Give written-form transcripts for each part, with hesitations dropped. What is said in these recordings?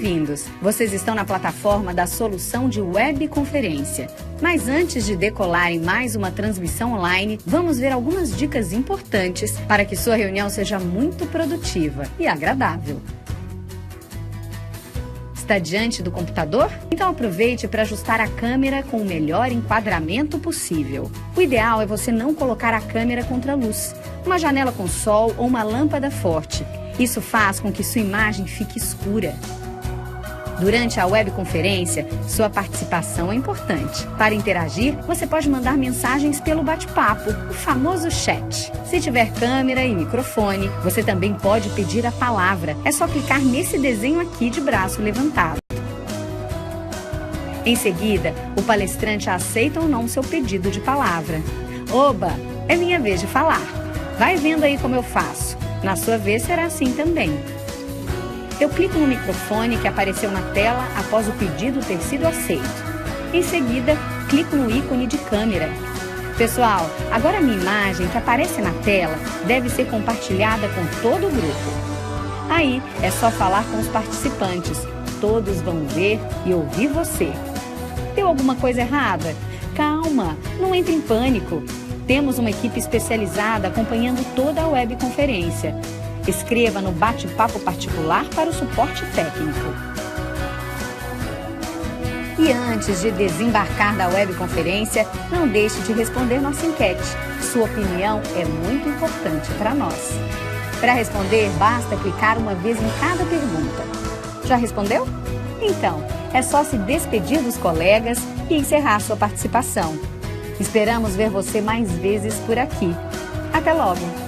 bem-vindos! Vocês estão na plataforma da solução de webconferência. Mas antes de decolar em mais uma transmissão online, vamos ver algumas dicas importantes para que sua reunião seja muito produtiva e agradável. Está diante do computador? Então aproveite para ajustar a câmera com o melhor enquadramento possível. O ideal é você não colocar a câmera contra a luz, uma janela com sol ou uma lâmpada forte. Isso faz com que sua imagem fique escura. Durante a webconferência, sua participação é importante. Para interagir, você pode mandar mensagens pelo bate-papo, o famoso chat. Se tiver câmera e microfone, você também pode pedir a palavra. É só clicar nesse desenho aqui de braço levantado. Em seguida, o palestrante aceita ou não seu pedido de palavra. Oba, é minha vez de falar. Vai vendo aí como eu faço. Na sua vez será assim também. Eu clico no microfone que apareceu na tela após o pedido ter sido aceito. Em seguida, clico no ícone de câmera. Pessoal, agora a minha imagem que aparece na tela deve ser compartilhada com todo o grupo. Aí é só falar com os participantes. Todos vão ver e ouvir você. Deu alguma coisa errada? Calma, não entre em pânico. Temos uma equipe especializada acompanhando toda a webconferência. Escreva no bate-papo particular para o suporte técnico. E antes de desembarcar da webconferência, não deixe de responder nossa enquete. Sua opinião é muito importante para nós. Para responder, basta clicar uma vez em cada pergunta. Já respondeu? Então, é só se despedir dos colegas e encerrar sua participação. Esperamos ver você mais vezes por aqui. Até logo!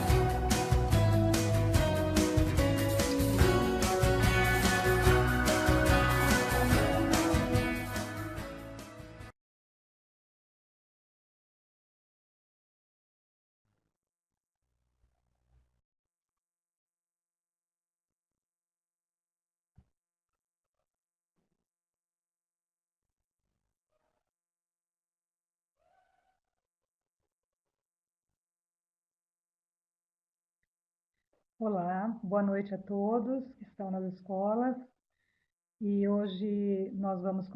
Olá, boa noite a todos que estão nas escolas. E hoje nós vamos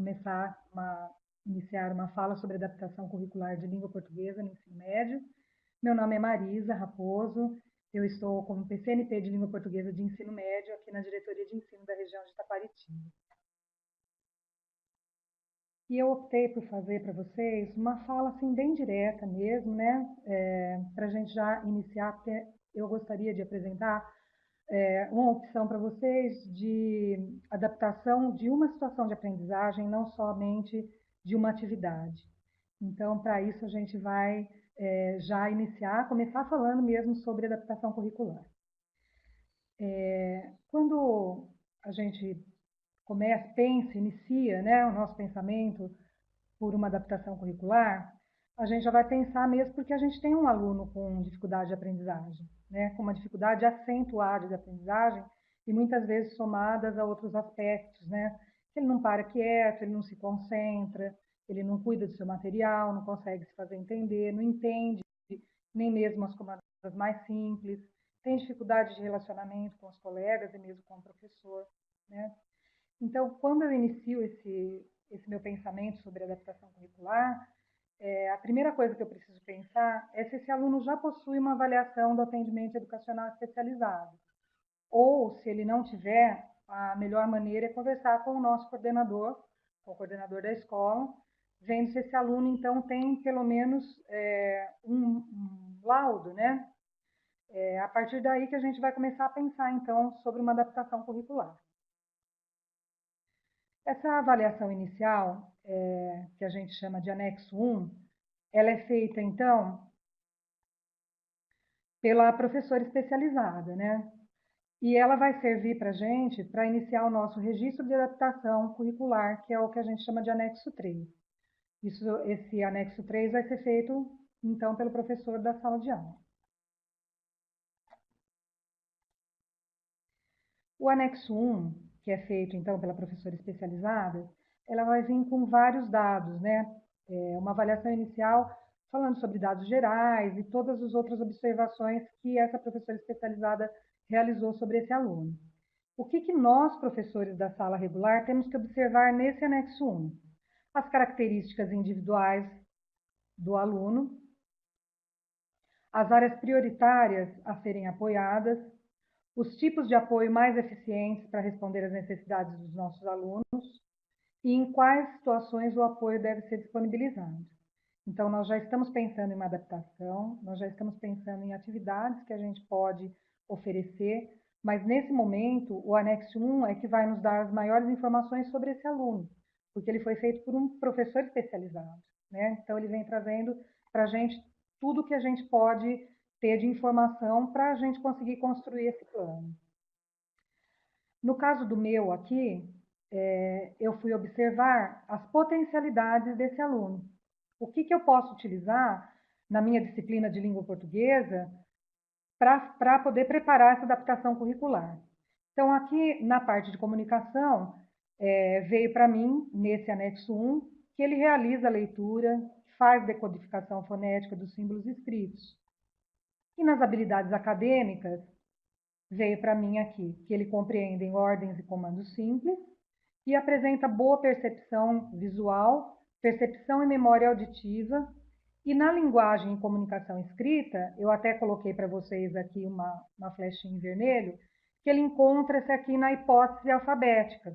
iniciar uma fala sobre adaptação curricular de língua portuguesa no ensino médio. Meu nome é Marisa Raposo, eu estou como PCNP de língua portuguesa de ensino médio aqui na diretoria de ensino da região de Taquaritinga. E eu optei por fazer para vocês uma fala assim bem direta mesmo, né? Para a gente já iniciar, porque eu gostaria de apresentar uma opção para vocês de adaptação de uma situação de aprendizagem, não somente de uma atividade. Então, para isso, a gente vai já começar falando mesmo sobre adaptação curricular. Quando a gente inicia, né, o nosso pensamento por uma adaptação curricular, a gente já vai pensar mesmo porque a gente tem um aluno com dificuldade de aprendizagem, né, com uma dificuldade acentuada de aprendizagem e muitas vezes somadas a outros aspectos, né? Ele não para quieto, ele não se concentra, ele não cuida do seu material, não consegue se fazer entender, não entende nem mesmo as comandas mais simples, tem dificuldade de relacionamento com os colegas e mesmo com o professor, né? Então, quando eu inicio esse meu pensamento sobre adaptação curricular, a primeira coisa que eu preciso pensar é se esse aluno já possui uma avaliação do atendimento educacional especializado. Ou, se ele não tiver, a melhor maneira é conversar com o nosso coordenador, com o coordenador da escola, vendo se esse aluno, então, tem pelo menos um laudo, né? A partir daí que a gente vai começar a pensar, então, sobre uma adaptação curricular. Essa avaliação inicial, que a gente chama de anexo 1, ela é feita, então, pela professora especializada, né? E ela vai servir para a gente para iniciar o nosso registro de adaptação curricular, que é o que a gente chama de anexo 3. Esse anexo 3 vai ser feito, então, pelo professor da sala de aula. O anexo 1, que é feito, então, pela professora especializada, ela vai vir com vários dados, né? Uma avaliação inicial falando sobre dados gerais e todas as outras observações que essa professora especializada realizou sobre esse aluno. O que nós, professores da sala regular, temos que observar nesse anexo 1? As características individuais do aluno, as áreas prioritárias a serem apoiadas, os tipos de apoio mais eficientes para responder às necessidades dos nossos alunos e em quais situações o apoio deve ser disponibilizado. Então, nós já estamos pensando em uma adaptação, nós já estamos pensando em atividades que a gente pode oferecer, mas nesse momento, o anexo 1 é que vai nos dar as maiores informações sobre esse aluno, porque ele foi feito por um professor especializado, né? Então, ele vem trazendo para a gente tudo que a gente pode ter de informação para a gente conseguir construir esse plano. No caso do meu aqui, eu fui observar as potencialidades desse aluno. O que eu posso utilizar na minha disciplina de língua portuguesa para poder preparar essa adaptação curricular. Então, aqui na parte de comunicação, veio para mim, nesse anexo 1, que ele realiza a leitura, faz decodificação fonética dos símbolos escritos. E nas habilidades acadêmicas, veio para mim aqui que ele compreende ordens e comandos simples e apresenta boa percepção visual, percepção e memória auditiva. E na linguagem e comunicação escrita, eu até coloquei para vocês aqui uma flechinha em vermelho, que ele encontra-se aqui na hipótese alfabética.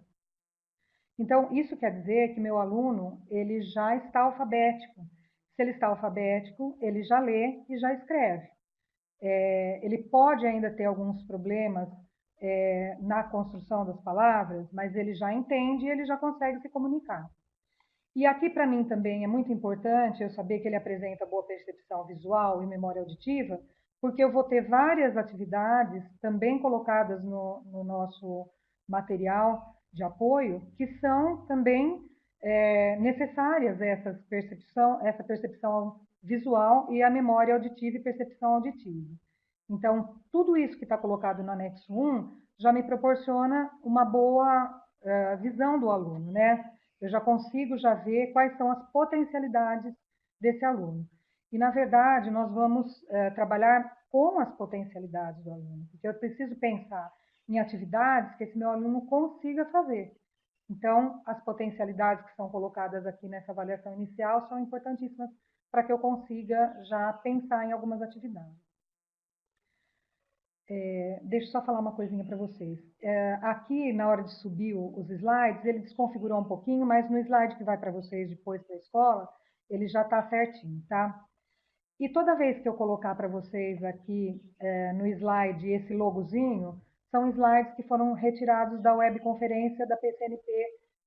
Então, isso quer dizer que meu aluno, ele já está alfabético. Se ele está alfabético, ele já lê e já escreve. Ele pode ainda ter alguns problemas na construção das palavras, mas ele já entende e ele já consegue se comunicar. E aqui, para mim, também é muito importante eu saber que ele apresenta boa percepção visual e memória auditiva, porque eu vou ter várias atividades também colocadas no nosso material de apoio, que são também necessárias essa percepção visual e a memória auditiva e percepção auditiva. Então, tudo isso que está colocado no anexo 1 já me proporciona uma boa visão do aluno, né? Eu já consigo já ver quais são as potencialidades desse aluno. E, na verdade, nós vamos trabalhar com as potencialidades do aluno, porque eu preciso pensar em atividades que esse meu aluno consiga fazer. Então, as potencialidades que são colocadas aqui nessa avaliação inicial são importantíssimas para que eu consiga já pensar em algumas atividades. Deixa eu só falar uma coisinha para vocês. Aqui, na hora de subir os slides, ele desconfigurou um pouquinho, mas no slide que vai para vocês depois para a escola, ele já está certinho, tá? E toda vez que eu colocar para vocês aqui no slide esse logozinho, são slides que foram retirados da webconferência da PCNP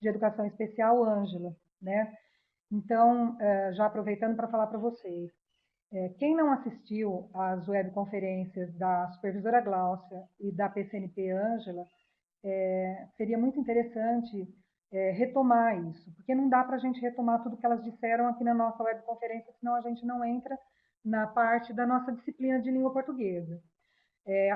de Educação Especial Ângela, né? Então, já aproveitando para falar para vocês, quem não assistiu às webconferências da supervisora Gláucia e da PCNP Ângela, seria muito interessante retomar isso, porque não dá para a gente retomar tudo que elas disseram aqui na nossa webconferência, senão a gente não entra na parte da nossa disciplina de língua portuguesa.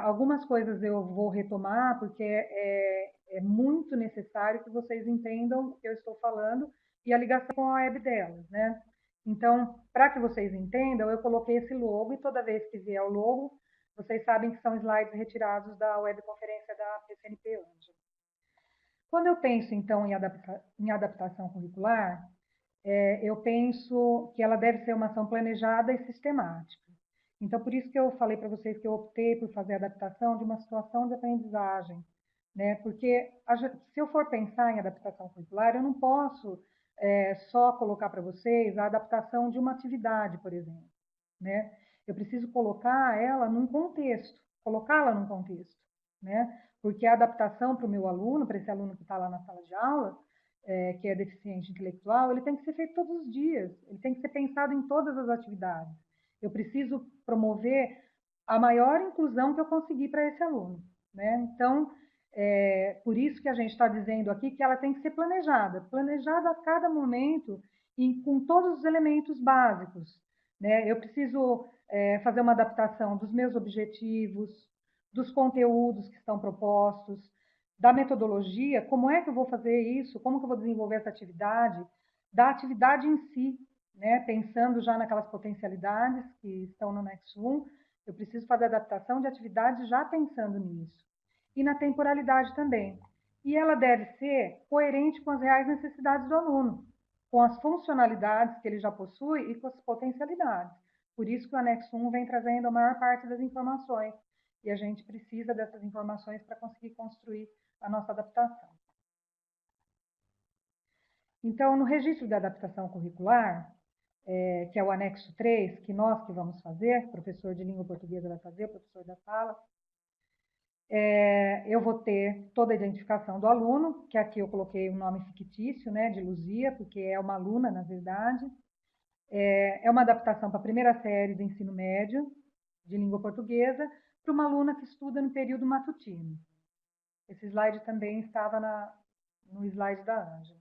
Algumas coisas eu vou retomar, porque é muito necessário que vocês entendam o que eu estou falando e a ligação com a web delas, né? Então, para que vocês entendam, eu coloquei esse logo e toda vez que vier o logo, vocês sabem que são slides retirados da webconferência da PCNP Ângela. Quando eu penso, então, em adaptação curricular, eu penso que ela deve ser uma ação planejada e sistemática. Então, por isso que eu falei para vocês que eu optei por fazer a adaptação de uma situação de aprendizagem, né? Porque se eu for pensar em adaptação curricular, eu não posso só colocar para vocês a adaptação de uma atividade, por exemplo, né? Eu preciso colocar ela num contexto, colocá-la num contexto, né? Porque a adaptação para o meu aluno, para esse aluno que está lá na sala de aula, que é deficiente intelectual, ele tem que ser feito todos os dias, ele tem que ser pensado em todas as atividades. Eu preciso promover a maior inclusão que eu conseguir para esse aluno, né? Então, por isso que a gente está dizendo aqui que ela tem que ser planejada a cada momento e com todos os elementos básicos, né? Eu preciso fazer uma adaptação dos meus objetivos, dos conteúdos que estão propostos, da metodologia, como é que eu vou fazer isso, como que eu vou desenvolver essa atividade, da atividade em si, né? Pensando já naquelas potencialidades que estão no anexo 1, eu preciso fazer adaptação de atividades já pensando nisso. e na temporalidade também. E ela deve ser coerente com as reais necessidades do aluno, com as funcionalidades que ele já possui e com as potencialidades. Por isso que o anexo 1 vem trazendo a maior parte das informações, e a gente precisa dessas informações para conseguir construir a nossa adaptação. Então, no registro de adaptação curricular, que é o anexo 3, que nós que vamos fazer, o professor de língua portuguesa vai fazer, o professor da sala, eu vou ter toda a identificação do aluno, que aqui eu coloquei um nome fictício, né, de Luzia, porque é uma aluna, na verdade. É uma adaptação para a primeira série do ensino médio de língua portuguesa para uma aluna que estuda no período matutino. Esse slide também estava no slide da Ângela.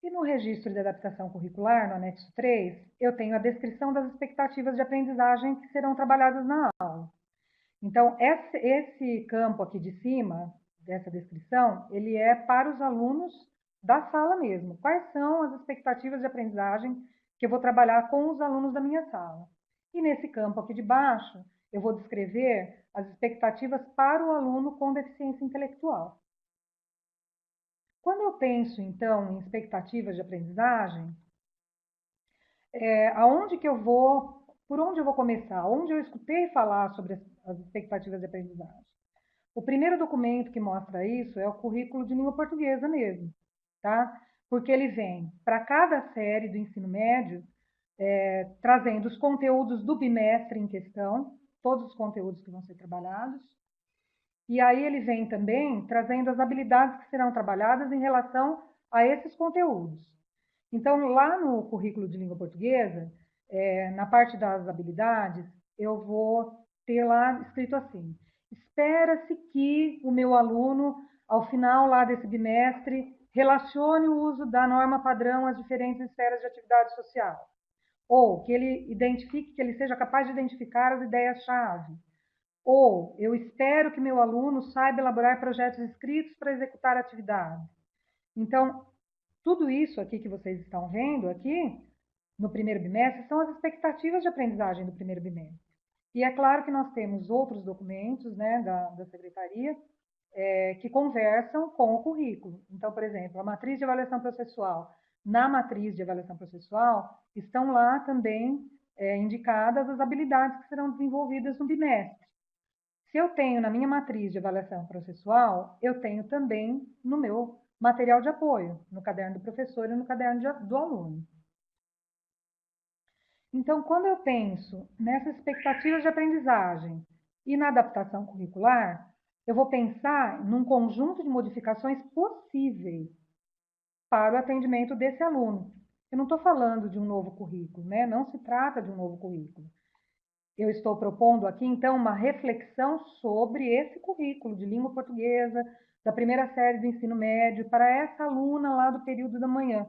E no registro de adaptação curricular, no anexo 3, eu tenho a descrição das expectativas de aprendizagem que serão trabalhadas na aula. Então, esse campo aqui de cima, dessa descrição, ele é para os alunos da sala mesmo. Quais são as expectativas de aprendizagem que eu vou trabalhar com os alunos da minha sala? E nesse campo aqui de baixo, eu vou descrever as expectativas para o aluno com deficiência intelectual. Quando eu penso, então, em expectativas de aprendizagem, aonde que eu vou, por onde eu vou começar? Onde eu escutei falar sobre as expectativas de aprendizagem? O primeiro documento que mostra isso é o currículo de língua portuguesa mesmo, tá? Porque ele vem para cada série do ensino médio, trazendo os conteúdos do bimestre em questão, todos os conteúdos que vão ser trabalhados, e aí ele vem também trazendo as habilidades que serão trabalhadas em relação a esses conteúdos. Então, lá no currículo de língua portuguesa, na parte das habilidades, eu vou ter lá escrito assim: espera-se que o meu aluno, ao final lá desse bimestre, relacione o uso da norma padrão às diferentes esferas de atividade social. Ou que ele identifique, que ele seja capaz de identificar as ideias-chave. Ou eu espero que meu aluno saiba elaborar projetos escritos para executar atividades. Então, tudo isso aqui que vocês estão vendo aqui, no primeiro bimestre, são as expectativas de aprendizagem do primeiro bimestre. E é claro que nós temos outros documentos, né, da secretaria, que conversam com o currículo. Então, por exemplo, a matriz de avaliação processual. Na matriz de avaliação processual, estão lá também indicadas as habilidades que serão desenvolvidas no bimestre. Se eu tenho na minha matriz de avaliação processual, eu tenho também no meu material de apoio, no caderno do professor e no caderno do aluno. Então, quando eu penso nessas expectativas de aprendizagem e na adaptação curricular, eu vou pensar num conjunto de modificações possíveis para o atendimento desse aluno. Eu não estou falando de um novo currículo, né? Não se trata de um novo currículo. Eu estou propondo aqui, então, uma reflexão sobre esse currículo de língua portuguesa, da primeira série do ensino médio, para essa aluna lá do período da manhã.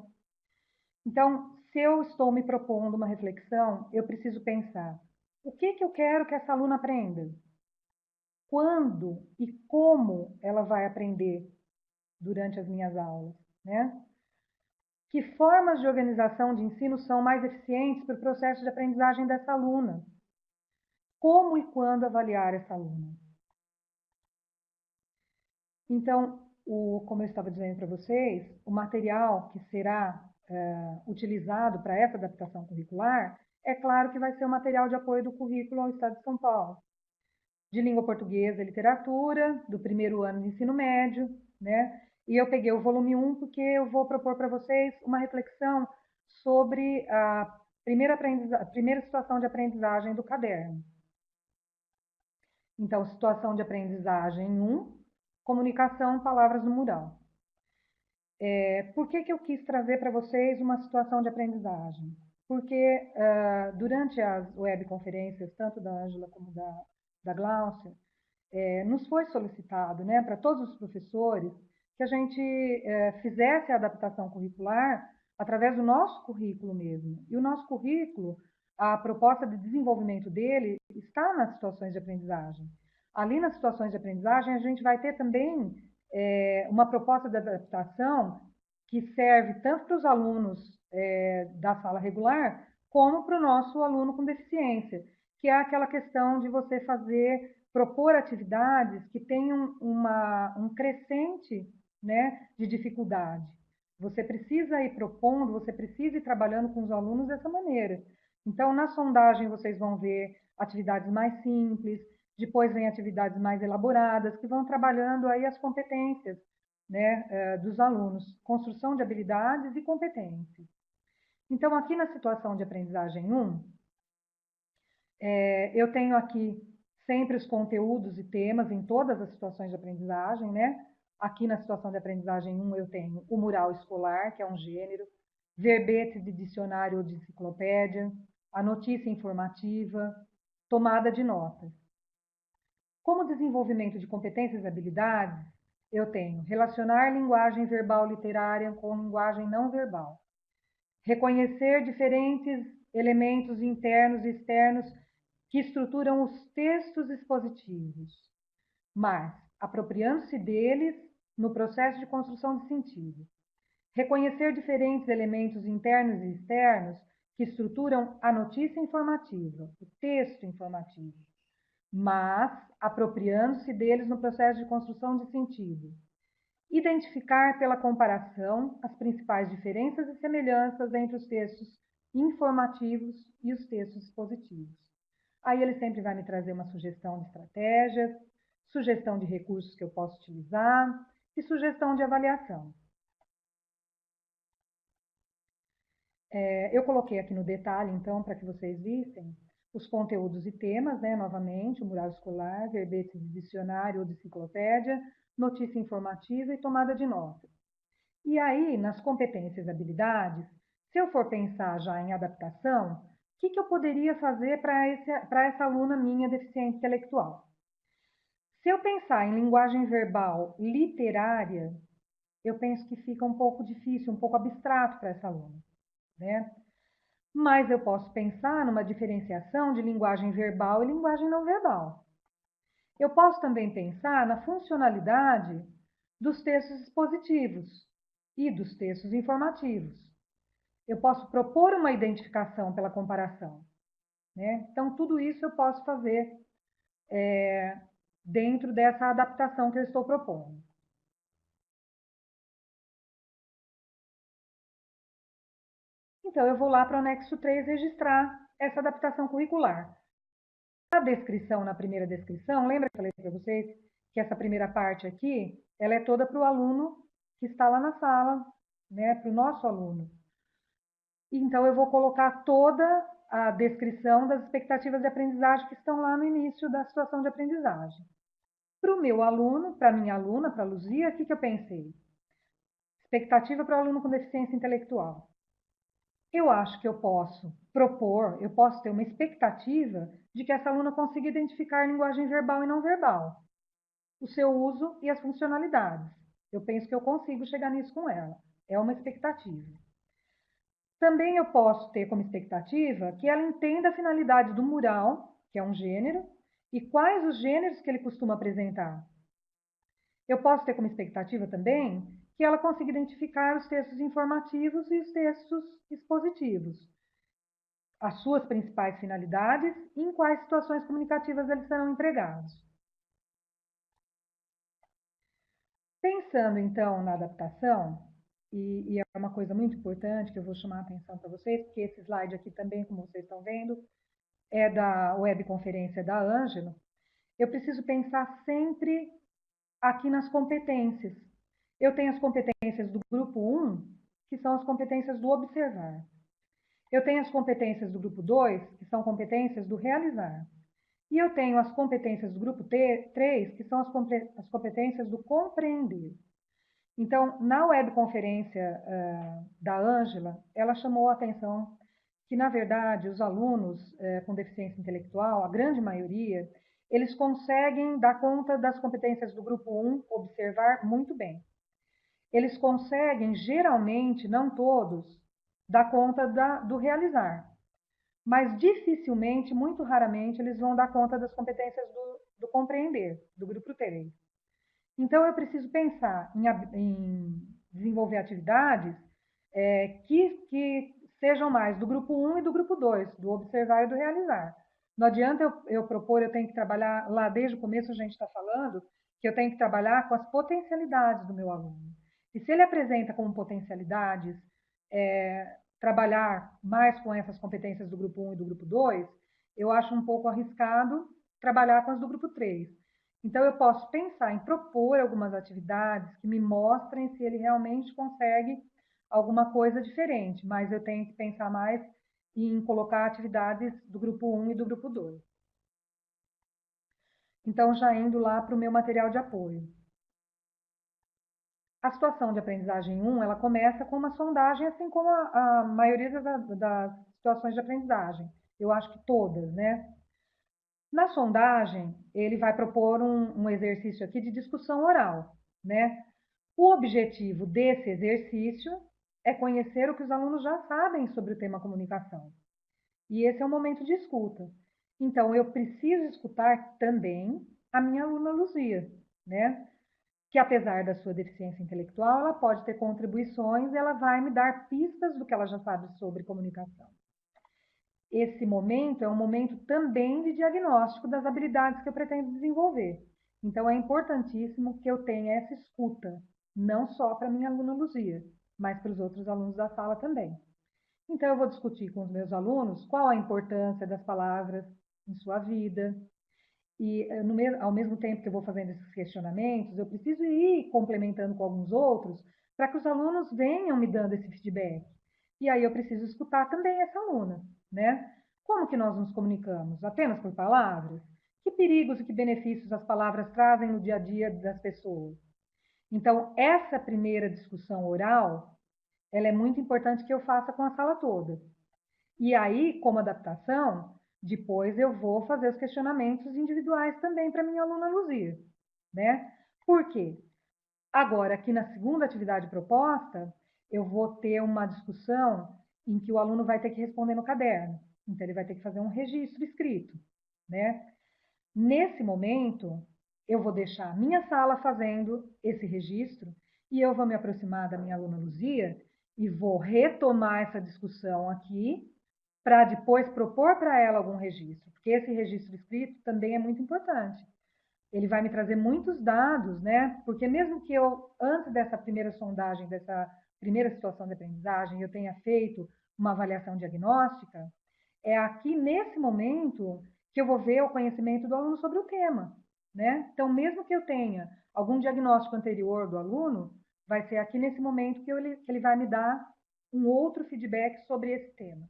Então, se eu estou me propondo uma reflexão, eu preciso pensar: o que eu quero que essa aluna aprenda? Quando e como ela vai aprender durante as minhas aulas, né? Que formas de organização de ensino são mais eficientes para o processo de aprendizagem dessa aluna? Como e quando avaliar essa aluna? Então, como eu estava dizendo para vocês, o material que será utilizado para essa adaptação curricular, é claro que vai ser o material de apoio do currículo ao Estado de São Paulo, de língua portuguesa e literatura, do primeiro ano de ensino médio, né? E eu peguei o volume 1 porque eu vou propor para vocês uma reflexão sobre a primeira situação de aprendizagem do caderno. Então, situação de aprendizagem 1, comunicação, palavras no mural. Por que eu quis trazer para vocês uma situação de aprendizagem? Porque durante as webconferências, tanto da Ângela como da Gláucia, nos foi solicitado, né, para todos os professores, que a gente fizesse a adaptação curricular através do nosso currículo mesmo. E o nosso currículo, a proposta de desenvolvimento dele está nas situações de aprendizagem. Ali nas situações de aprendizagem, a gente vai ter também uma proposta de adaptação que serve tanto para os alunos da sala regular, como para o nosso aluno com deficiência, que é aquela questão de você fazer propor atividades que tenham um crescente, né, de dificuldade. Você precisa ir propondo, você precisa ir trabalhando com os alunos dessa maneira. Então, na sondagem, vocês vão ver atividades mais simples, depois vem atividades mais elaboradas, que vão trabalhando aí as competências, né, dos alunos, construção de habilidades e competências. Então, aqui na situação de aprendizagem 1, eu tenho aqui sempre os conteúdos e temas em todas as situações de aprendizagem, né? Aqui na situação de aprendizagem 1 eu tenho o mural escolar, que é um gênero, verbetes de dicionário ou de enciclopédia, a notícia informativa, tomada de notas. Como desenvolvimento de competências e habilidades, eu tenho relacionar linguagem verbal literária com linguagem não verbal, reconhecer diferentes elementos internos e externos que estruturam os textos expositivos, mas apropriando-se deles no processo de construção de sentido. Reconhecer diferentes elementos internos e externos que estruturam a notícia informativa, o texto informativo, mas apropriando-se deles no processo de construção de sentido. Identificar pela comparação as principais diferenças e semelhanças entre os textos informativos e os textos expositivos. Aí ele sempre vai me trazer uma sugestão de estratégias, sugestão de recursos que eu posso utilizar e sugestão de avaliação. Eu coloquei aqui no detalhe, então, para que vocês vissem os conteúdos e temas, né, novamente, o mural escolar, verbete de dicionário ou de enciclopédia, notícia informativa e tomada de notas. E aí, nas competências e habilidades, se eu for pensar já em adaptação, o que eu poderia fazer para essa aluna minha deficiente intelectual? Se eu pensar em linguagem verbal literária, eu penso que fica um pouco difícil, um pouco abstrato para essa aluna, né? Mas eu posso pensar numa diferenciação de linguagem verbal e linguagem não verbal. Eu posso também pensar na funcionalidade dos textos expositivos e dos textos informativos. Eu posso propor uma identificação pela comparação, né? Então, tudo isso eu posso fazer dentro dessa adaptação que eu estou propondo. Então, eu vou lá para o anexo 3 registrar essa adaptação curricular. A descrição, na primeira descrição, lembra que eu falei para vocês que essa primeira parte aqui, ela é toda para o aluno que está lá na sala, né, para o nosso aluno. Então, eu vou colocar toda a descrição das expectativas de aprendizagem que estão lá no início da situação de aprendizagem. Para o meu aluno, para a minha aluna, para a Luzia, o que eu pensei? Expectativa para o aluno com deficiência intelectual. Eu acho que eu posso propor, eu posso ter uma expectativa de que essa aluna consiga identificar linguagem verbal e não verbal, o seu uso e as funcionalidades. Eu penso que eu consigo chegar nisso com ela. É uma expectativa. Também eu posso ter como expectativa que ela entenda a finalidade do mural, que é um gênero, e quais os gêneros que ele costuma apresentar. Eu posso ter como expectativa também que ela consiga identificar os textos informativos e os textos expositivos, as suas principais finalidades e em quais situações comunicativas eles serão empregados. Pensando, então, na adaptação, e é uma coisa muito importante que eu vou chamar a atenção para vocês, porque esse slide aqui também, como vocês estão vendo, é da webconferência da Ângela, eu preciso pensar sempre aqui nas competências. Eu tenho as competências do grupo 1, que são as competências do observar. Eu tenho as competências do grupo 2, que são competências do realizar. E eu tenho as competências do grupo 3, que são as competências do compreender. Então, na webconferência da Ângela, ela chamou a atenção que, na verdade, os alunos com deficiência intelectual, a grande maioria, eles conseguem dar conta das competências do grupo 1, observar, muito bem. Eles conseguem, geralmente, não todos, dar conta do realizar. Mas dificilmente, muito raramente, eles vão dar conta das competências do compreender, do grupo 3. Então, eu preciso pensar em desenvolver atividades que sejam mais do grupo 1 e do grupo 2, do observar e do realizar. Não adianta eu propor, eu tenho que trabalhar, lá desde o começo a gente está falando, que eu tenho que trabalhar com as potencialidades do meu aluno. E se ele apresenta como potencialidades, trabalhar mais com essas competências do grupo 1 e do grupo 2, eu acho um pouco arriscado trabalhar com as do grupo 3. Então, eu posso pensar em propor algumas atividades que me mostrem se ele realmente consegue alguma coisa diferente, mas eu tenho que pensar mais em colocar atividades do grupo 1 e do grupo 2. Então, já indo lá para o meu material de apoio. A situação de aprendizagem 1, ela começa com uma sondagem, assim como a maioria das situações de aprendizagem. Eu acho que todas, né? Na sondagem, ele vai propor um exercício aqui de discussão oral, né? O objetivo desse exercício é conhecer o que os alunos já sabem sobre o tema comunicação. E esse é o momento de escuta. Então, eu preciso escutar também a minha aluna Luzia, né? Que apesar da sua deficiência intelectual, ela pode ter contribuições e ela vai me dar pistas do que ela já sabe sobre comunicação. Esse momento é um momento também de diagnóstico das habilidades que eu pretendo desenvolver. Então, é importantíssimo que eu tenha essa escuta, não só para a minha aluna Luzia, mas para os outros alunos da sala também. Então, eu vou discutir com os meus alunos qual a importância das palavras em sua vida. E, ao mesmo tempo que eu vou fazendo esses questionamentos, eu preciso ir complementando com alguns outros para que os alunos venham me dando esse feedback. E aí eu preciso escutar também essa aluna, né? Como que nós nos comunicamos? Apenas por palavras? Que perigos e que benefícios as palavras trazem no dia a dia das pessoas? Então, essa primeira discussão oral, ela é muito importante que eu faça com a sala toda. E aí, como adaptação, depois eu vou fazer os questionamentos individuais também para minha aluna Luzia, né? Por quê? Agora, aqui na segunda atividade proposta, eu vou ter uma discussão em que o aluno vai ter que responder no caderno. Então, ele vai ter que fazer um registro escrito, né? Nesse momento, eu vou deixar a minha sala fazendo esse registro e eu vou me aproximar da minha aluna Luzia e vou retomar essa discussão aqui para depois propor para ela algum registro, porque esse registro escrito também é muito importante. Ele vai me trazer muitos dados, né? Porque mesmo que eu, antes dessa primeira sondagem, dessa primeira situação de aprendizagem, eu tenha feito uma avaliação diagnóstica, é aqui nesse momento que eu vou ver o conhecimento do aluno sobre o tema, né? Então, mesmo que eu tenha algum diagnóstico anterior do aluno, vai ser aqui nesse momento que ele vai me dar um outro feedback sobre esse tema.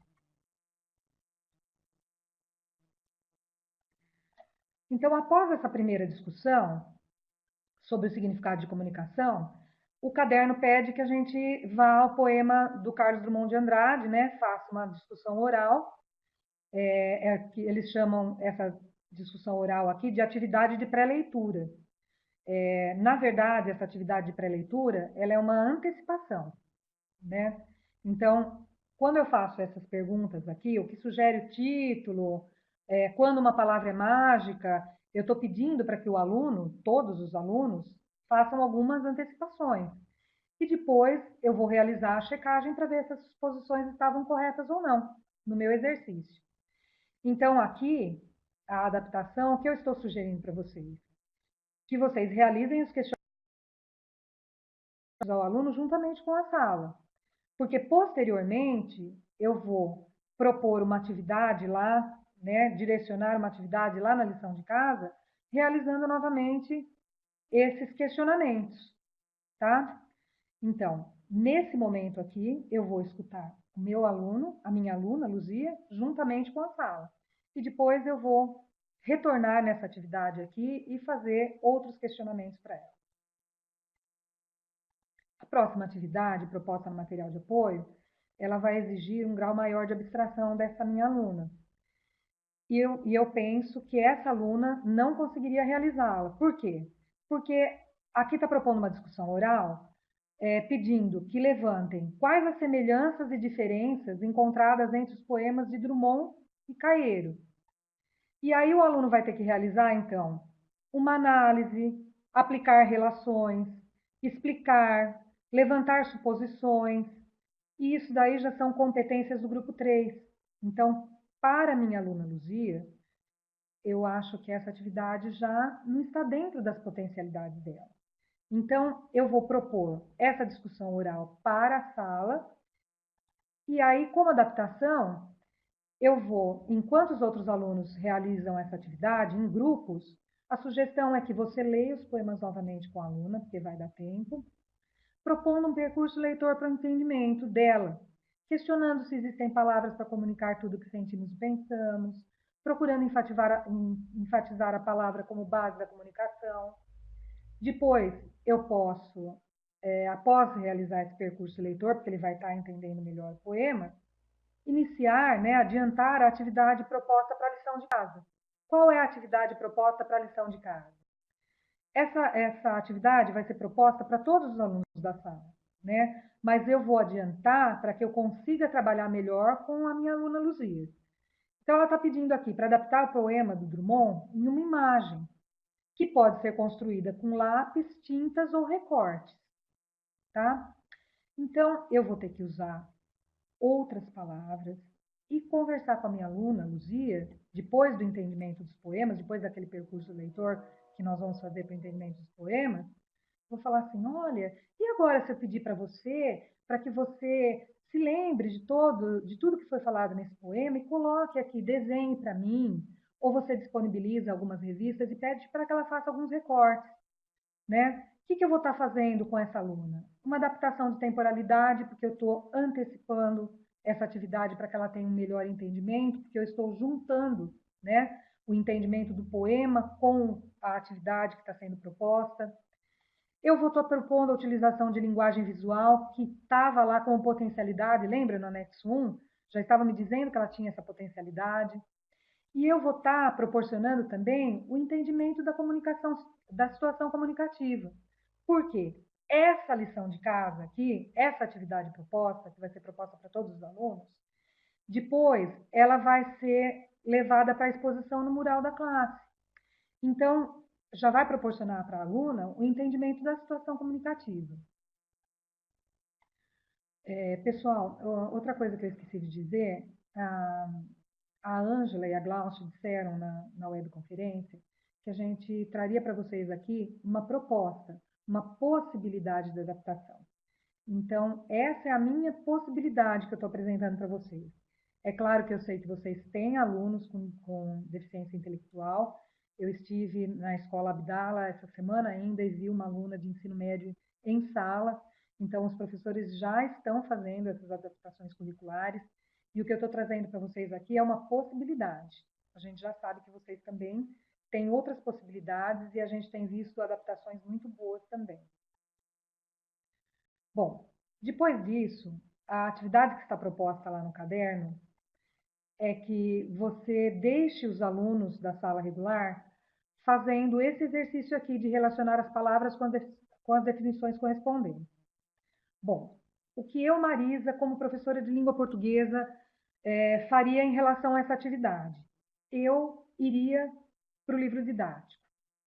Então, após essa primeira discussão sobre o significado de comunicação, o caderno pede que a gente vá ao poema do Carlos Drummond de Andrade, né? Faça uma discussão oral. Que eles chamam essa discussão oral aqui de atividade de pré-leitura. Na verdade, essa atividade de pré-leitura, ela é uma antecipação, né? Então, quando eu faço essas perguntas aqui, o que sugere o título, quando uma palavra é mágica, eu estou pedindo para que o aluno, todos os alunos, façam algumas antecipações. E depois eu vou realizar a checagem para ver se as suposições estavam corretas ou não no meu exercício. Então, aqui, a adaptação, o que eu estou sugerindo para vocês? Que vocês realizem os questionários ao aluno juntamente com a sala. Porque, posteriormente, eu vou propor uma atividade lá, né, direcionar uma atividade lá na lição de casa, realizando novamente esses questionamentos, tá? Então, nesse momento aqui, eu vou escutar o meu aluno, a minha aluna, Luzia, juntamente com a sala. E depois eu vou retornar nessa atividade aqui e fazer outros questionamentos para ela. A próxima atividade, proposta no material de apoio, ela vai exigir um grau maior de abstração dessa minha aluna. E eu penso que essa aluna não conseguiria realizá-la. Por quê? Porque aqui está propondo uma discussão oral, pedindo que levantem quais as semelhanças e diferenças encontradas entre os poemas de Drummond e Caeiro. E aí o aluno vai ter que realizar, então, uma análise, aplicar relações, explicar, levantar suposições, e isso daí já são competências do grupo 3. Então, para a minha aluna Luzia, eu acho que essa atividade já não está dentro das potencialidades dela. Então, eu vou propor essa discussão oral para a sala, e aí, como adaptação, eu vou, enquanto os outros alunos realizam essa atividade em grupos, a sugestão é que você leia os poemas novamente com a aluna, porque vai dar tempo, propondo um percurso leitor para o entendimento dela, questionando se existem palavras para comunicar tudo o que sentimos e pensamos, procurando enfatizar a palavra como base da comunicação. Depois, eu posso, após realizar esse percurso leitor, porque ele vai estar entendendo melhor o poema, iniciar, né, adiantar a atividade proposta para a lição de casa. Qual é a atividade proposta para a lição de casa? Essa atividade vai ser proposta para todos os alunos da sala, né? Mas eu vou adiantar para que eu consiga trabalhar melhor com a minha aluna Luzia. Então, ela está pedindo aqui para adaptar o poema do Drummond em uma imagem, que pode ser construída com lápis, tintas ou recortes, tá? Então, eu vou ter que usar outras palavras e conversar com a minha aluna, Luzia, depois do entendimento dos poemas, depois daquele percurso leitor que nós vamos fazer para o entendimento dos poemas, vou falar assim, olha, e agora se eu pedir para que você se lembre de tudo que foi falado nesse poema e coloque aqui, desenhe para mim, ou você disponibiliza algumas revistas e pede para que ela faça alguns recortes, né? O que eu vou estar fazendo com essa aluna? Uma adaptação de temporalidade, porque eu estou antecipando essa atividade para que ela tenha um melhor entendimento, porque eu estou juntando, né, o entendimento do poema com a atividade que está sendo proposta. Eu vou estar propondo a utilização de linguagem visual, que estava lá como potencialidade, lembra no anexo 1? Já estava me dizendo que ela tinha essa potencialidade. E eu vou estar proporcionando também o entendimento da comunicação, da situação comunicativa. Por quê? Essa lição de casa aqui, essa atividade proposta, que vai ser proposta para todos os alunos, depois ela vai ser levada para a exposição no mural da classe. Então, já vai proporcionar para a aluna o entendimento da situação comunicativa. Pessoal, outra coisa que eu esqueci de dizer, a Ângela e a Glaucia disseram na webconferência que a gente traria para vocês aqui uma proposta, uma possibilidade de adaptação. Então, essa é a minha possibilidade que eu estou apresentando para vocês. É claro que eu sei que vocês têm alunos com deficiência intelectual. Eu estive na escola Abdala essa semana ainda e vi uma aluna de ensino médio em sala. Então, os professores já estão fazendo essas adaptações curriculares. E o que eu estou trazendo para vocês aqui é uma possibilidade. A gente já sabe que vocês também têm outras possibilidades e a gente tem visto adaptações muito boas também. Bom, depois disso, a atividade que está proposta lá no caderno é que você deixe os alunos da sala regular fazendo esse exercício aqui de relacionar as palavras com as definições correspondentes. Bom, o que eu, Marisa, como professora de língua portuguesa, faria em relação a essa atividade? Eu iria para o livro didático,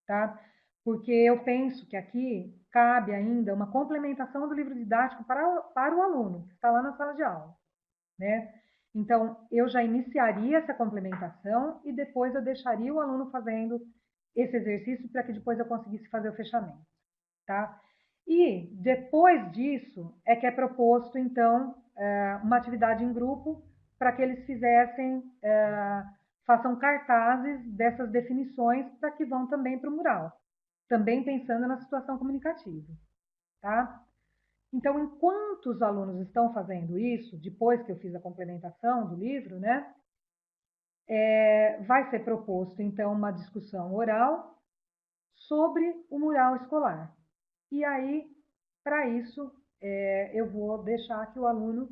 tá? Porque eu penso que aqui cabe ainda uma complementação do livro didático para o aluno que está lá na sala de aula, né? Então, eu já iniciaria essa complementação e depois eu deixaria o aluno fazendo esse exercício para que depois eu conseguisse fazer o fechamento, tá? E depois disso é que é proposto, então, uma atividade em grupo para que eles façam cartazes dessas definições para que vão também para o mural, também pensando na situação comunicativa, tá? Então, enquanto os alunos estão fazendo isso, depois que eu fiz a complementação do livro, né, vai ser proposto, então, uma discussão oral sobre o mural escolar. E aí, para isso, eu vou deixar que o aluno,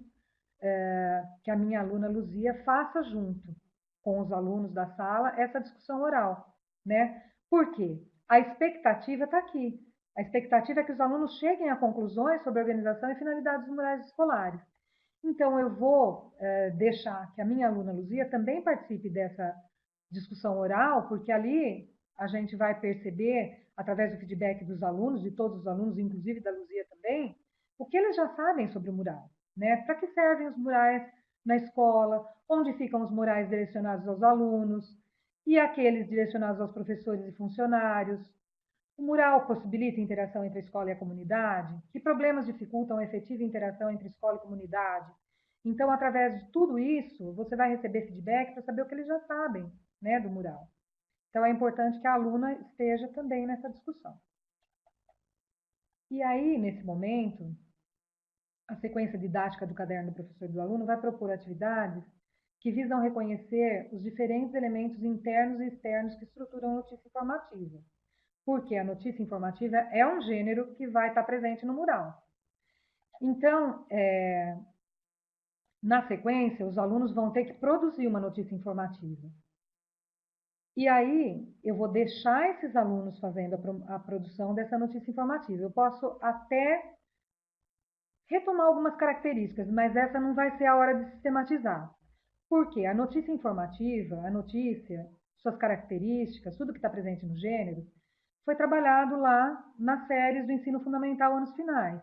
que a minha aluna Luzia, faça junto com os alunos da sala essa discussão oral, né? Por quê? A expectativa está aqui. A expectativa é que os alunos cheguem a conclusões sobre a organização e finalidades dos murais escolares. Então, eu vou deixar que a minha aluna Luzia também participe dessa discussão oral, porque ali a gente vai perceber, através do feedback dos alunos, de todos os alunos, inclusive da Luzia também, o que eles já sabem sobre o mural, né? Para que servem os murais na escola, onde ficam os murais direcionados aos alunos. e aqueles direcionados aos professores e funcionários. O mural possibilita interação entre a escola e a comunidade? Que problemas dificultam a efetiva interação entre escola e comunidade? Então, através de tudo isso, você vai receber feedback para saber o que eles já sabem, né, do mural. Então, é importante que a aluna esteja também nessa discussão. E aí, nesse momento, a sequência didática do caderno do professor e do aluno vai propor atividades que visam reconhecer os diferentes elementos internos e externos que estruturam a notícia informativa. Porque a notícia informativa é um gênero que vai estar presente no mural. Então, na sequência, os alunos vão ter que produzir uma notícia informativa. E aí, eu vou deixar esses alunos fazendo a produção dessa notícia informativa. Eu posso até retomar algumas características, mas essa não vai ser a hora de sistematizar. Porque a notícia informativa, a notícia, suas características, tudo que está presente no gênero, foi trabalhado lá nas séries do ensino fundamental anos finais.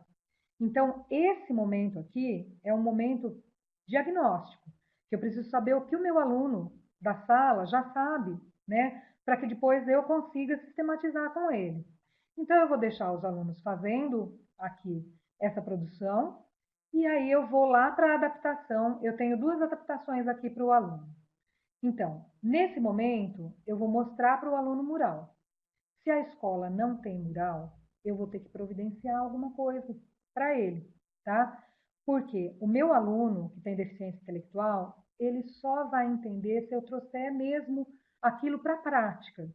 Então, esse momento aqui é um momento diagnóstico, que eu preciso saber o que o meu aluno da sala já sabe, né? Para que depois eu consiga sistematizar com ele. Então, eu vou deixar os alunos fazendo aqui essa produção, e aí eu vou lá para a adaptação. Eu tenho duas adaptações aqui para o aluno. Então, nesse momento, eu vou mostrar para o aluno o mural. Se a escola não tem mural, eu vou ter que providenciar alguma coisa para ele, tá? Porque o meu aluno que tem deficiência intelectual, ele só vai entender se eu trouxer mesmo aquilo para a prática.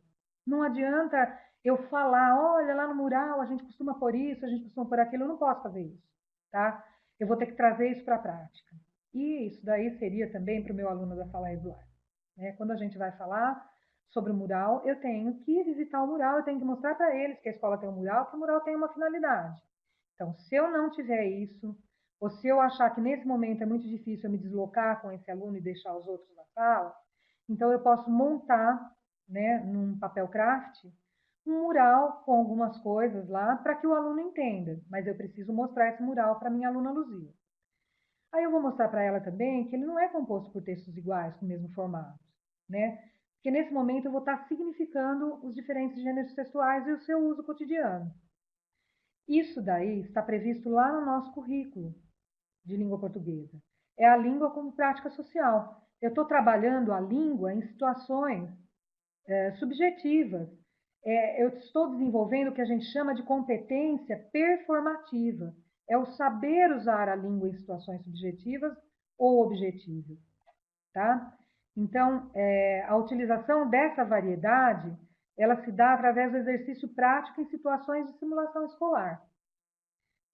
Não adianta eu falar, olha, lá no mural a gente costuma pôr isso, a gente costuma pôr aquilo, eu não posso fazer isso, tá? Eu vou ter que trazer isso para a prática. E isso daí seria também para o meu aluno da sala regular, né? Quando a gente vai falar sobre o mural, eu tenho que visitar o mural, eu tenho que mostrar para eles que a escola tem um mural, que o mural tem uma finalidade. Então, se eu não tiver isso, ou se eu achar que nesse momento é muito difícil eu me deslocar com esse aluno e deixar os outros na sala, então eu posso montar, né, num papel craft, um mural com algumas coisas lá para que o aluno entenda, mas eu preciso mostrar esse mural para minha aluna Luzia. Aí eu vou mostrar para ela também que ele não é composto por textos iguais, com o mesmo formato, né? Porque nesse momento eu vou estar significando os diferentes gêneros textuais e o seu uso cotidiano. Isso daí está previsto lá no nosso currículo de língua portuguesa. É a língua como prática social. Eu estou trabalhando a língua em situações subjetivas. Eu estou desenvolvendo o que a gente chama de competência performativa. É o saber usar a língua em situações subjetivas ou objetivas, tá? Então, a utilização dessa variedade, ela se dá através do exercício prático em situações de simulação escolar.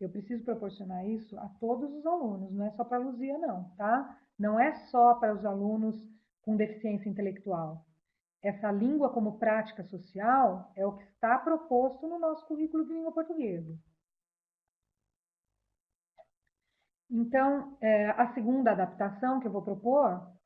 Eu preciso proporcionar isso a todos os alunos, não é só para a Luzia, não, tá? Não é só para os alunos com deficiência intelectual. Essa língua como prática social é o que está proposto no nosso currículo de língua portuguesa. Então, a segunda adaptação que eu vou propor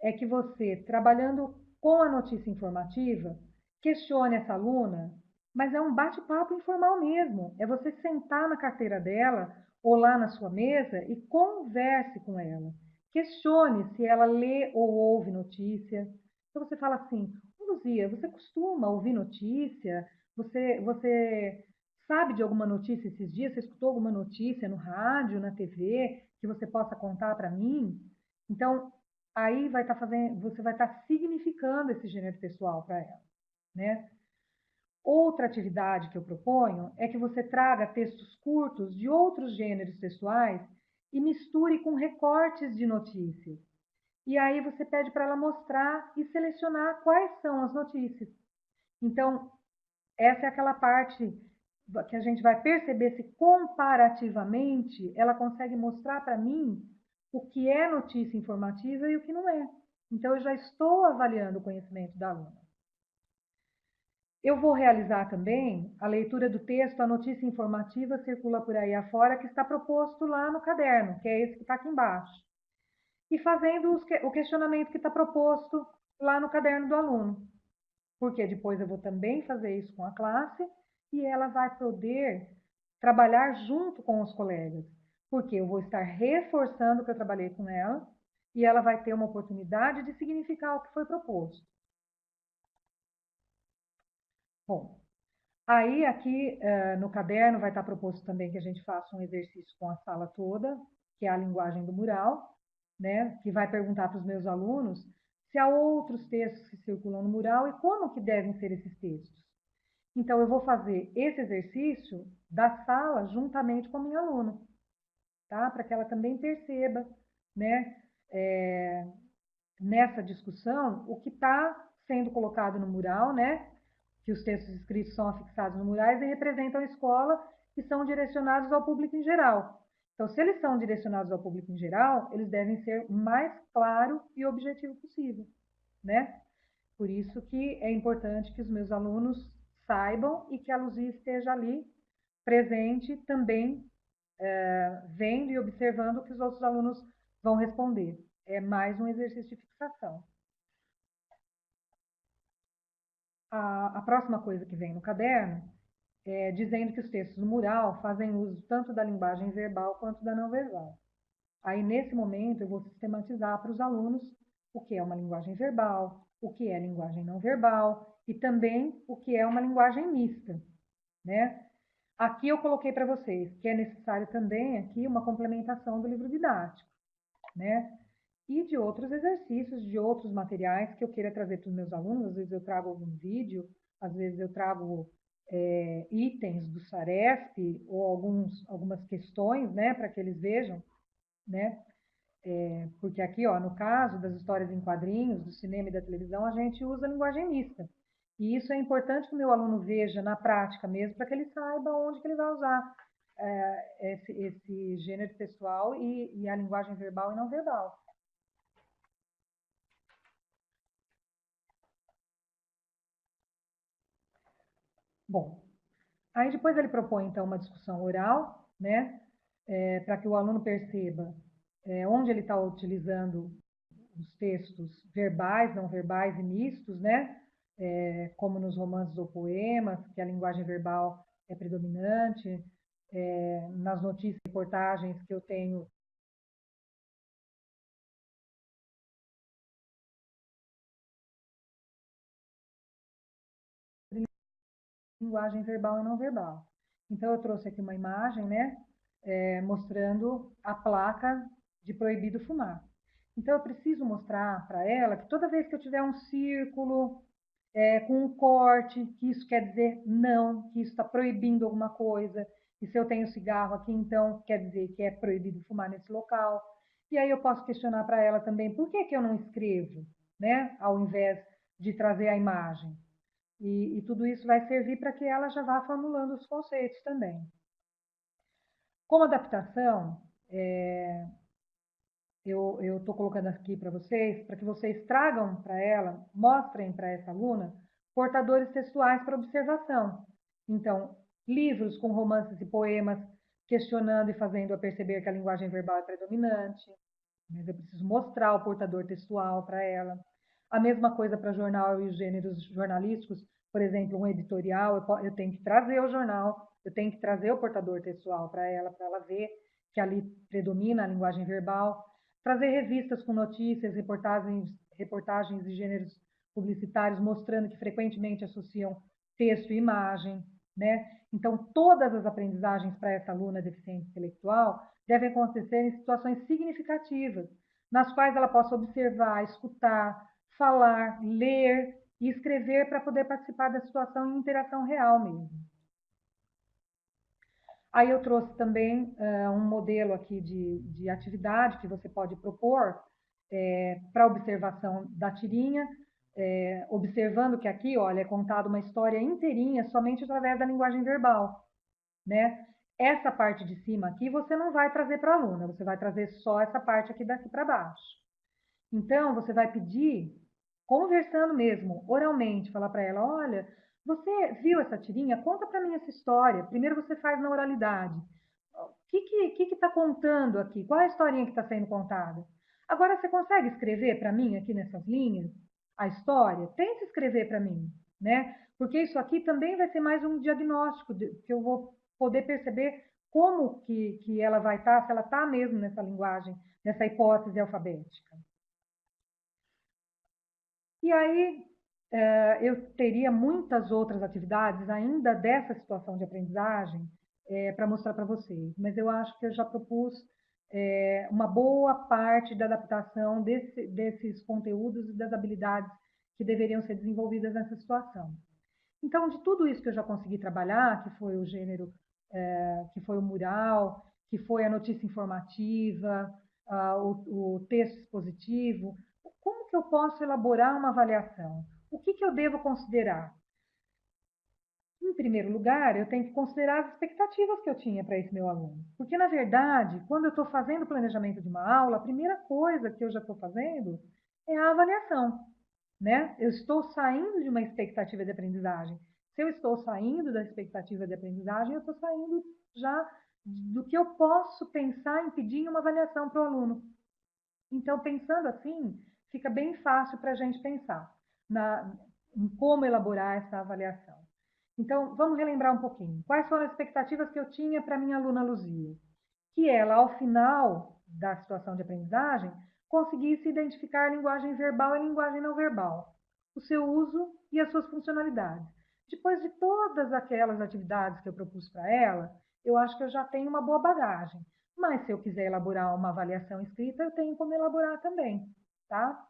é que você, trabalhando com a notícia informativa, questione essa aluna, mas é um bate-papo informal mesmo. É você sentar na carteira dela ou lá na sua mesa e converse com ela. Questione se ela lê ou ouve notícia. Então você fala assim: Luzia, você costuma ouvir notícia? Você sabe de alguma notícia esses dias? Você escutou alguma notícia no rádio, na TV, que você possa contar para mim? Então, aí vai estar fazendo, você vai estar significando esse gênero pessoal para ela, né? Outra atividade que eu proponho é que você traga textos curtos de outros gêneros textuais e misture com recortes de notícias. E aí você pede para ela mostrar e selecionar quais são as notícias. Então, essa é aquela parte que a gente vai perceber se comparativamente ela consegue mostrar para mim o que é notícia informativa e o que não é. Então, eu já estou avaliando o conhecimento da aluna. Eu vou realizar também a leitura do texto, a notícia informativa circula por aí afora, que está proposto lá no caderno, que é esse que está aqui embaixo. E fazendo o questionamento que está proposto lá no caderno do aluno. Porque depois eu vou também fazer isso com a classe e ela vai poder trabalhar junto com os colegas. Porque eu vou estar reforçando o que eu trabalhei com ela e ela vai ter uma oportunidade de significar o que foi proposto. Bom, aí aqui no caderno vai estar proposto também que a gente faça um exercício com a sala toda, que é a linguagem do mural, né? Que vai perguntar para os meus alunos se há outros textos que circulam no mural e como que devem ser esses textos. Então, eu vou fazer esse exercício da sala juntamente com a minha aluna, tá? Para que ela também perceba, né, nessa discussão, o que está sendo colocado no mural, né? Que os textos escritos são afixados no murais e representam a escola e são direcionados ao público em geral. Então, se eles são direcionados ao público em geral, eles devem ser o mais claro e objetivo possível, né? Por isso que é importante que os meus alunos saibam e que a Luzia esteja ali presente também, vendo e observando o que os outros alunos vão responder. É mais um exercício de fixação. A próxima coisa que vem no caderno é dizendo que os textos no mural fazem uso tanto da linguagem verbal quanto da não verbal. Aí, nesse momento, eu vou sistematizar para os alunos o que é uma linguagem verbal, o que é linguagem não verbal e também o que é uma linguagem mista, né? Aqui eu coloquei para vocês que é necessário também aqui uma complementação do livro didático, né? E de outros exercícios, de outros materiais que eu queira trazer para os meus alunos. Às vezes eu trago algum vídeo, às vezes eu trago itens do Saresp ou algumas questões, né, para que eles vejam, né? Porque aqui, ó, no caso das histórias em quadrinhos, do cinema e da televisão, a gente usa a linguagem mista. E isso é importante que o meu aluno veja na prática mesmo, para que ele saiba onde que ele vai usar esse gênero textual e a linguagem verbal e não verbal. Bom, aí depois ele propõe, então, uma discussão oral, né, para que o aluno perceba onde ele está utilizando os textos verbais, não verbais e mistos, né, como nos romances ou poemas, que a linguagem verbal é predominante, nas notícias e reportagens que eu tenho linguagem verbal e não verbal. Então, eu trouxe aqui uma imagem, né, mostrando a placa de proibido fumar. Então, eu preciso mostrar para ela que toda vez que eu tiver um círculo com um corte, que isso quer dizer não, que isso está proibindo alguma coisa, e se eu tenho cigarro aqui, então quer dizer que é proibido fumar nesse local. E aí eu posso questionar para ela também por que, que eu não escrevo, né, ao invés de trazer a imagem. E tudo isso vai servir para que ela já vá formulando os conceitos também. Como adaptação, eu estou colocando aqui para que vocês tragam para ela, mostrem para essa aluna, portadores textuais para observação. Então, livros com romances e poemas, questionando e fazendo-a perceber que a linguagem verbal é predominante, mas eu preciso mostrar o portador textual para ela. A mesma coisa para jornal e os gêneros jornalísticos, por exemplo, um editorial, eu tenho que trazer o jornal, eu tenho que trazer o portador textual para ela ver que ali predomina a linguagem verbal, trazer revistas com notícias, reportagens e gêneros publicitários, mostrando que frequentemente associam texto e imagem, né? Então, todas as aprendizagens para essa aluna deficiente intelectual devem acontecer em situações significativas, nas quais ela possa observar, escutar, falar, ler e escrever para poder participar da situação em interação real mesmo. Aí eu trouxe também um modelo aqui de atividade que você pode propor para observação da tirinha, observando que aqui, olha, é contada uma história inteirinha somente através da linguagem verbal, né? Essa parte de cima aqui você não vai trazer para a aluna, você vai trazer só essa parte aqui daqui para baixo. Então, você vai pedir, conversando mesmo, oralmente, falar para ela: olha, você viu essa tirinha? Conta para mim essa história. Primeiro você faz na oralidade. O que está contando aqui? Qual é a historinha que está sendo contada? Agora, você consegue escrever para mim aqui nessas linhas a história? Tente escrever para mim, né? Porque isso aqui também vai ser mais um diagnóstico que eu vou poder perceber como que ela vai estar, se ela está mesmo nessa linguagem, nessa hipótese alfabética. E aí, eu teria muitas outras atividades ainda dessa situação de aprendizagem para mostrar para vocês, mas eu acho que eu já propus uma boa parte da adaptação desses conteúdos e das habilidades que deveriam ser desenvolvidas nessa situação. Então, de tudo isso que eu já consegui trabalhar, que foi o gênero, que foi o mural, que foi a notícia informativa, o texto expositivo, como que eu posso elaborar uma avaliação? O que que eu devo considerar? Em primeiro lugar, eu tenho que considerar as expectativas que eu tinha para esse meu aluno. Porque, na verdade, quando eu estou fazendo o planejamento de uma aula, a primeira coisa que eu já estou fazendo é a avaliação, né? Eu estou saindo de uma expectativa de aprendizagem. Se eu estou saindo da expectativa de aprendizagem, eu estou saindo já do que eu posso pensar em pedir uma avaliação para o aluno. Então, pensando assim, fica bem fácil para a gente pensar em como elaborar essa avaliação. Então, vamos relembrar um pouquinho. Quais foram as expectativas que eu tinha para minha aluna Luzia? Que ela, ao final da situação de aprendizagem, conseguisse identificar a linguagem verbal e a linguagem não verbal, o seu uso e as suas funcionalidades. Depois de todas aquelas atividades que eu propus para ela, eu acho que eu já tenho uma boa bagagem. Mas se eu quiser elaborar uma avaliação escrita, eu tenho como elaborar também, tá?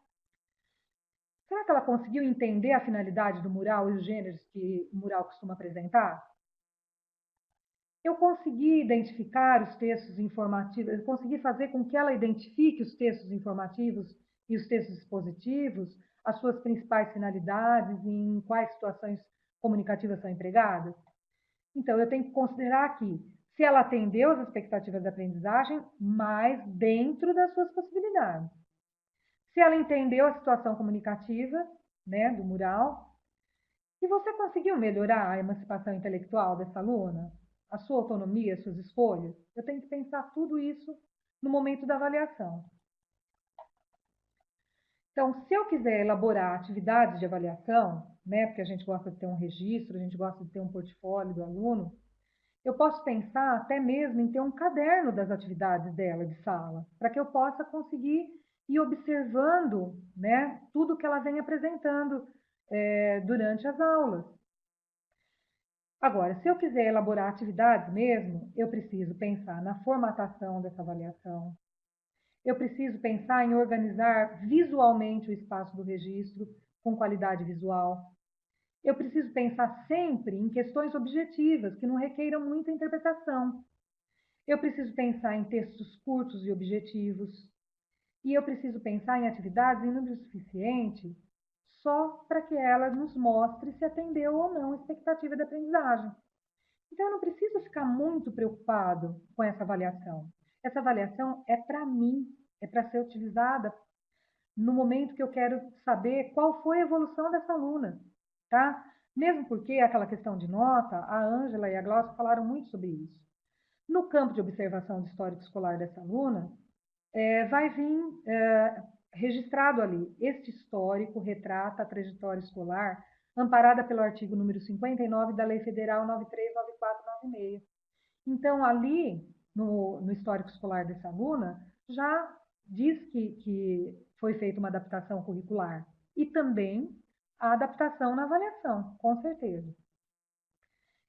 Será que ela conseguiu entender a finalidade do mural e os gêneros que o mural costuma apresentar? Eu consegui identificar os textos informativos, eu consegui fazer com que ela identifique os textos informativos e os textos expositivos, as suas principais finalidades e em quais situações comunicativas são empregadas? Então, eu tenho que considerar aqui se ela atendeu às expectativas da aprendizagem, mas dentro das suas possibilidades. Se ela entendeu a situação comunicativa, né, do mural, e você conseguiu melhorar a emancipação intelectual dessa aluna? A sua autonomia, as suas escolhas? Eu tenho que pensar tudo isso no momento da avaliação. Então, se eu quiser elaborar atividades de avaliação, né, porque a gente gosta de ter um registro, a gente gosta de ter um portfólio do aluno, eu posso pensar até mesmo em ter um caderno das atividades dela de sala, para que eu possa conseguir ir observando, né, tudo que ela vem apresentando durante as aulas. Agora, se eu quiser elaborar atividades mesmo, eu preciso pensar na formatação dessa avaliação. Eu preciso pensar em organizar visualmente o espaço do registro com qualidade visual. Eu preciso pensar sempre em questões objetivas que não requeiram muita interpretação. Eu preciso pensar em textos curtos e objetivos. E eu preciso pensar em atividades em número suficiente só para que ela nos mostre se atendeu ou não a expectativa de aprendizagem. Então, eu não preciso ficar muito preocupado com essa avaliação. Essa avaliação é para mim, é para ser utilizada no momento que eu quero saber qual foi a evolução dessa aluna, tá? Mesmo porque aquela questão de nota, a Ângela e a Glaucia falaram muito sobre isso. No campo de observação do histórico escolar dessa aluna, vai vir registrado ali. Este histórico retrata a trajetória escolar amparada pelo artigo número 59 da Lei Federal 939496. Então, ali, no histórico escolar dessa aluna, já diz que foi feita uma adaptação curricular. E também a adaptação na avaliação, com certeza.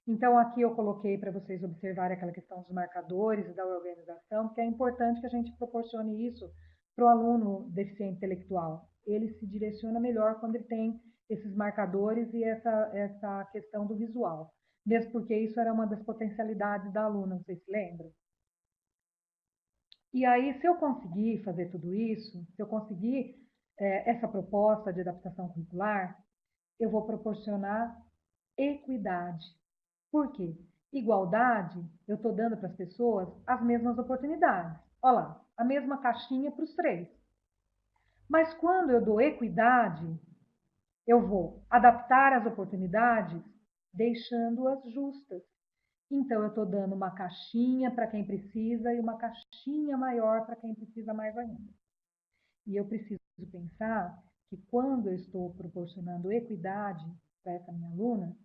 Então, aqui eu coloquei para vocês observarem aquela questão dos marcadores e da organização, porque é importante que a gente proporcione isso para o aluno deficiente intelectual. Ele se direciona melhor quando ele tem esses marcadores e essa questão do visual. Mesmo porque isso era uma das potencialidades da aluna, vocês se lembram? E aí, se eu conseguir fazer tudo isso, se eu conseguir essa proposta de adaptação curricular, eu vou proporcionar equidade. Por quê? Igualdade, eu estou dando para as pessoas as mesmas oportunidades. Olha lá, a mesma caixinha para os três. Mas quando eu dou equidade, eu vou adaptar as oportunidades deixando-as justas. Então, eu estou dando uma caixinha para quem precisa e uma caixinha maior para quem precisa mais ainda. E eu preciso pensar que quando eu estou proporcionando equidade para essa minha aluna,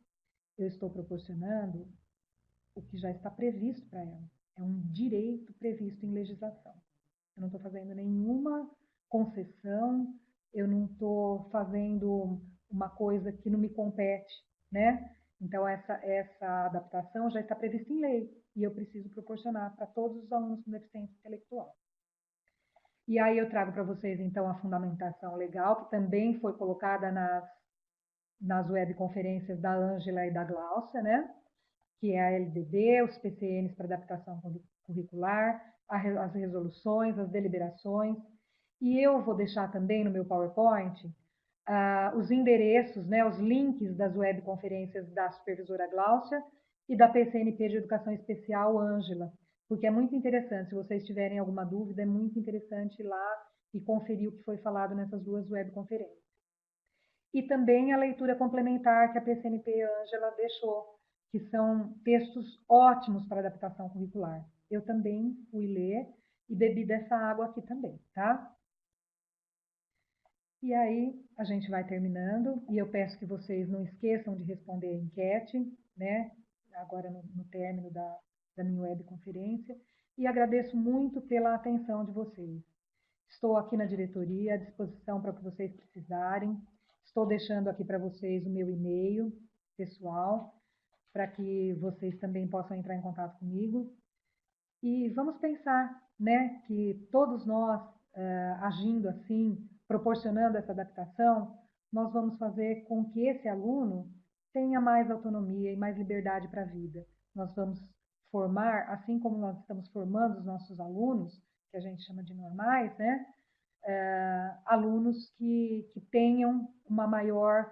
eu estou proporcionando o que já está previsto para ela. É um direito previsto em legislação. Eu não estou fazendo nenhuma concessão, eu não estou fazendo uma coisa que não me compete, né? Então, essa adaptação já está prevista em lei e eu preciso proporcionar para todos os alunos com deficiência intelectual. E aí eu trago para vocês, então, a fundamentação legal, que também foi colocada nas webconferências da Ângela e da Gláucia, né? Que é a LDB, os PCNs para adaptação curricular, as resoluções, as deliberações. E eu vou deixar também no meu PowerPoint os endereços, né, os links das webconferências da supervisora Gláucia e da PCNP de Educação Especial Ângela, porque é muito interessante, se vocês tiverem alguma dúvida, é muito interessante ir lá e conferir o que foi falado nessas duas webconferências. E também a leitura complementar que a PCNP Ângela deixou, que são textos ótimos para adaptação curricular. Eu também fui ler e bebi dessa água aqui também, tá? E aí a gente vai terminando e eu peço que vocês não esqueçam de responder a enquete, né? Agora no término da minha webconferência. E agradeço muito pela atenção de vocês. Estou aqui na diretoria à disposição para o que vocês precisarem. Estou deixando aqui para vocês o meu e-mail pessoal, para que vocês também possam entrar em contato comigo. E vamos pensar, né, que todos nós, agindo assim, proporcionando essa adaptação, nós vamos fazer com que esse aluno tenha mais autonomia e mais liberdade para a vida. Nós vamos formar, assim como nós estamos formando os nossos alunos, que a gente chama de normais, né, alunos que tenham uma maior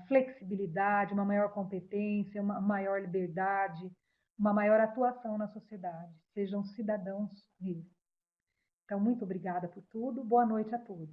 flexibilidade, uma maior competência, uma maior liberdade, uma maior atuação na sociedade, sejam cidadãos livres. Então, muito obrigada por tudo, boa noite a todos.